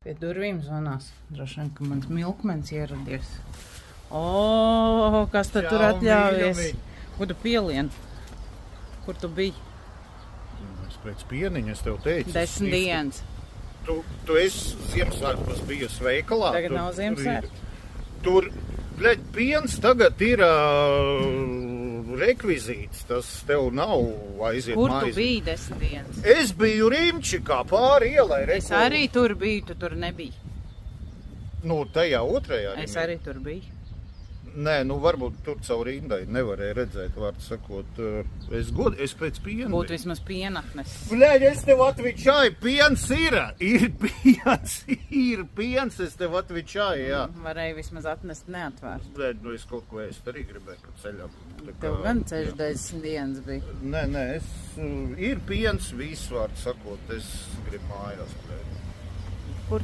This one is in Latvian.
Pie durvīm zvanās. Droši vien, ka mans milkmens ieradies. O, kas tad tur atļaujies? Kur tu pielien? Kur tu biji? Es pēc pieniņa, es tev teicu. 10 dienas. Tu esi Ziemassvētkos bijusi veikalā. Tagad nav Ziemassvētku. Tur, bļaļ, piens tagad ir rekvizīts. Tas tev nav aiziet Kur maizi. tu biji 10 dienas? Es biju Rimčikā pāri ielai. Es arī tur biju, tu tur nebija. Nu, tajā otrajā. Es arī tur biju. Nē, nu varbūt tur caur rindai nevarēja redzēt, vārdu sakot. Es pēc piena. Būtu vismaz pienaknes. Bļaļ, es tev atvičāju, piens ir piens, es tev atvičāju, jā. Varēja vismaz atnest neatvērt. Bļaļ, nu es kaut ko ēst arī gribēju pa ceļam. Tev gan ceļš 10 dienas bija. Nē, ir piens, visu vārdu sakot, es gribu mājās. Bļaļ. Kur